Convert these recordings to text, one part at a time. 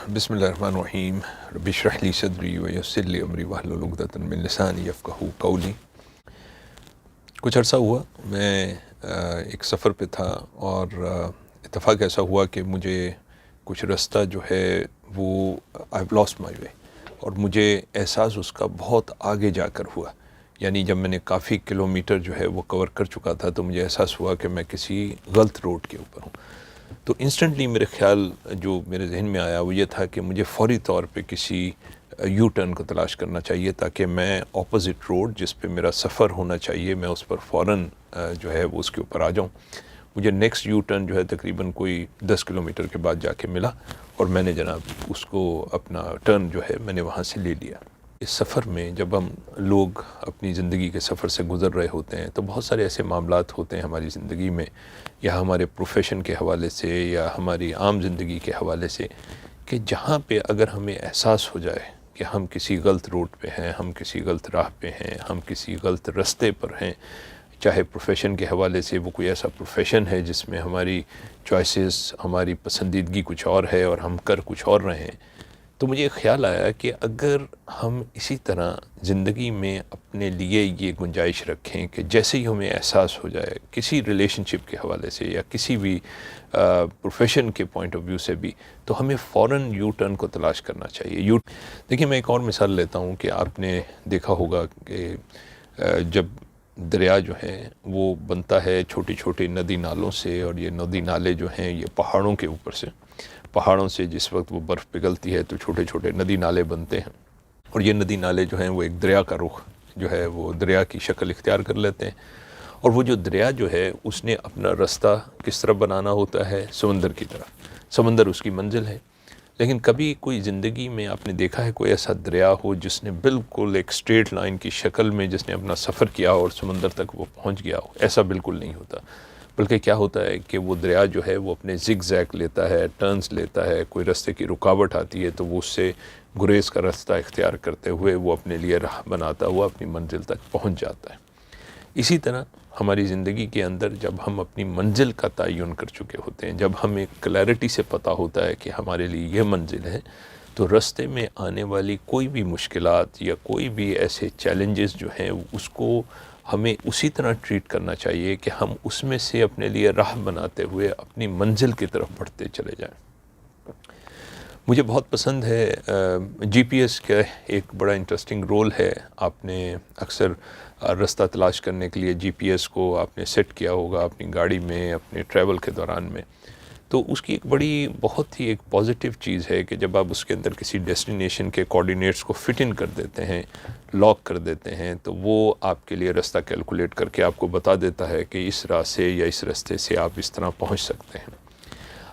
بسم اللہ الرحمن الرحیم رب اشرح لی صدری ویسر لی امری واحلل عقدۃ من لسانی یفقہوا قولی۔ کچھ عرصہ ہوا میں ایک سفر پہ تھا اور اتفاق ایسا ہوا کہ مجھے کچھ رستہ جو ہے وہ آئی لاسٹ مائی وے، اور مجھے احساس اس کا بہت آگے جا کر ہوا۔ یعنی جب میں نے کافی کلومیٹر جو ہے وہ کور کر چکا تھا تو مجھے احساس ہوا کہ میں کسی غلط روڈ کے اوپر ہوں۔ تو انسٹنٹلی میرے خیال جو میرے ذہن میں آیا وہ یہ تھا کہ مجھے فوری طور پہ کسی یو ٹرن کو تلاش کرنا چاہیے تاکہ میں اپوزٹ روڈ جس پہ میرا سفر ہونا چاہیے میں اس پر فوراً جو ہے وہ اس کے اوپر آ جاؤں۔ مجھے نیکسٹ یو ٹرن جو ہے تقریباً کوئی 10 کلومیٹر کے بعد جا کے ملا، اور میں نے جناب اس کو اپنا ٹرن جو ہے میں نے وہاں سے لے لیا۔ اس سفر میں جب ہم لوگ اپنی زندگی کے سفر سے گزر رہے ہوتے ہیں تو بہت سارے ایسے معاملات ہوتے ہیں ہماری زندگی میں، یا ہمارے پروفیشن کے حوالے سے یا ہماری عام زندگی کے حوالے سے، کہ جہاں پہ اگر ہمیں احساس ہو جائے کہ ہم کسی غلط روٹ پہ ہیں، ہم کسی غلط راہ پہ ہیں، ہم کسی غلط رستے پر ہیں، چاہے پروفیشن کے حوالے سے وہ کوئی ایسا پروفیشن ہے جس میں ہماری چوائسز، ہماری پسندیدگی کچھ اور ہے اور ہم کر کچھ اور رہے ہیں، تو مجھے خیال آیا کہ اگر ہم اسی طرح زندگی میں اپنے لیے یہ گنجائش رکھیں کہ جیسے ہی ہمیں احساس ہو جائے کسی ریلیشن شپ کے حوالے سے یا کسی بھی پروفیشن کے پوائنٹ آف ویو سے بھی، تو ہمیں فوراً یو ٹرن کو تلاش کرنا چاہیے۔ دیکھیں میں ایک اور مثال لیتا ہوں کہ آپ نے دیکھا ہوگا کہ جب دریا جو ہے وہ بنتا ہے چھوٹی چھوٹی ندی نالوں سے، اور یہ ندی نالے جو ہیں یہ پہاڑوں کے اوپر سے، پہاڑوں سے جس وقت وہ برف پگھلتی ہے تو چھوٹے چھوٹے ندی نالے بنتے ہیں، اور یہ ندی نالے جو ہیں وہ ایک دریا کا رخ جو ہے وہ دریا کی شکل اختیار کر لیتے ہیں، اور وہ جو دریا جو ہے اس نے اپنا رستہ کس طرف بنانا ہوتا ہے؟ سمندر کی طرف۔ سمندر اس کی منزل ہے، لیکن کبھی کوئی زندگی میں آپ نے دیکھا ہے کوئی ایسا دریا ہو جس نے بالکل ایک اسٹریٹ لائن کی شکل میں جس نے اپنا سفر کیا اور سمندر تک وہ پہنچ گیا ہو؟ ایسا بالکل نہیں ہوتا، بلکہ کیا ہوتا ہے کہ وہ دریا جو ہے وہ اپنے زگ زیگ لیتا ہے، ٹرنز لیتا ہے، کوئی رستے کی رکاوٹ آتی ہے تو وہ اس سے گریز کا رستہ اختیار کرتے ہوئے وہ اپنے لیے راہ بناتا ہوا اپنی منزل تک پہنچ جاتا ہے۔ اسی طرح ہماری زندگی کے اندر جب ہم اپنی منزل کا تعین کر چکے ہوتے ہیں، جب ہمیں کلیئرٹی سے پتہ ہوتا ہے کہ ہمارے لیے یہ منزل ہے، تو رستے میں آنے والی کوئی بھی مشکلات یا کوئی بھی ایسے چیلنجز جو ہیں اس کو ہمیں اسی طرح ٹریٹ کرنا چاہیے کہ ہم اس میں سے اپنے لیے راہ بناتے ہوئے اپنی منزل کی طرف بڑھتے چلے جائیں۔ مجھے بہت پسند ہے جی پی ایس کا ایک بڑا انٹرسٹنگ رول ہے۔ آپ نے اکثر رستہ تلاش کرنے کے لیے جی پی ایس کو آپ نے سیٹ کیا ہوگا اپنی گاڑی میں، اپنے ٹریول کے دوران میں، تو اس کی ایک بڑی بہت ہی ایک پازیٹیو چیز ہے کہ جب آپ اس کے اندر کسی ڈیسٹینیشن کے کوآرڈینیٹس کو فٹ ان کر دیتے ہیں، لاک کر دیتے ہیں، تو وہ آپ کے لیے رستہ کیلکولیٹ کر کے آپ کو بتا دیتا ہے کہ اس راہ سے یا اس رستے سے آپ اس طرح پہنچ سکتے ہیں۔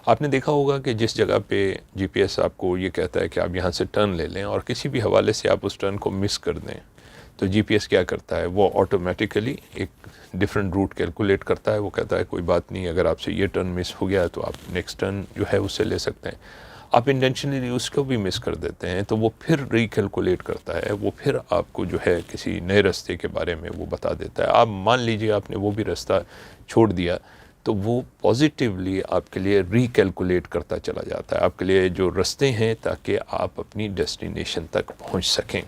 آپ نے دیکھا ہوگا کہ جس جگہ پہ جی پی ایس آپ کو یہ کہتا ہے کہ آپ یہاں سے ٹرن لے لیں اور کسی بھی حوالے سے آپ اس ٹرن کو مس کر دیں، تو جی پی ایس کیا کرتا ہے؟ وہ آٹومیٹیکلی ایک ڈیفرنٹ روٹ کیلکولیٹ کرتا ہے۔ وہ کہتا ہے کوئی بات نہیں، اگر آپ سے یہ ٹرن مس ہو گیا تو آپ نیکسٹ ٹرن جو ہے اس سے لے سکتے ہیں۔ آپ انٹینشنلی اس کو بھی مس کر دیتے ہیں تو وہ پھر ری کیلکولیٹ کرتا ہے، وہ پھر آپ کو جو ہے کسی نئے رستے کے بارے میں وہ بتا دیتا ہے۔ آپ مان لیجئے آپ نے وہ بھی رستہ چھوڑ دیا تو وہ پازیٹیولی آپ کے لیے ری کیلکولیٹ کرتا چلا جاتا ہے آپ کے لیے جو رستے ہیں تاکہ آپ اپنی ڈیسٹینیشن تک پہنچ سکیں۔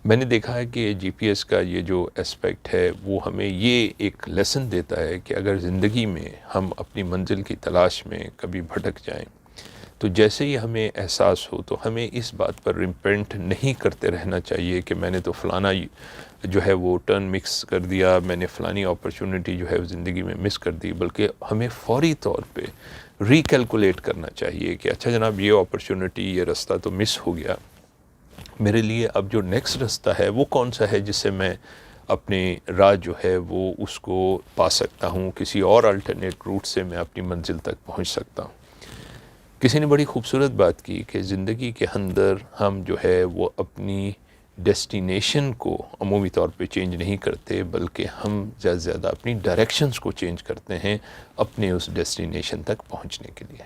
میں نے دیکھا ہے کہ جی پی ایس کا یہ جو اسپیکٹ ہے وہ ہمیں یہ ایک لیسن دیتا ہے کہ اگر زندگی میں ہم اپنی منزل کی تلاش میں کبھی بھٹک جائیں تو جیسے ہی ہمیں احساس ہو تو ہمیں اس بات پر ریپینٹ نہیں کرتے رہنا چاہیے کہ میں نے تو فلانا جو ہے وہ ٹرن مکس کر دیا، میں نے فلانی اپرچونٹی جو ہے زندگی میں مس کر دی، بلکہ ہمیں فوری طور پہ ری کیلکولیٹ کرنا چاہیے کہ اچھا جناب یہ اپرچونٹی، یہ رستہ تو مس ہو گیا، میرے لیے اب جو نیکسٹ رستہ ہے وہ کون سا ہے جس سے میں اپنی راہ جو ہے وہ اس کو پا سکتا ہوں، کسی اور الٹرنیٹ روٹ سے میں اپنی منزل تک پہنچ سکتا ہوں۔ کسی نے بڑی خوبصورت بات کی کہ زندگی کے اندر ہم جو ہے وہ اپنی ڈیسٹینیشن کو عمومی طور پہ چینج نہیں کرتے، بلکہ ہم زیادہ سے زیادہ اپنی ڈائریکشنز کو چینج کرتے ہیں اپنے اس ڈیسٹینیشن تک پہنچنے کے لیے۔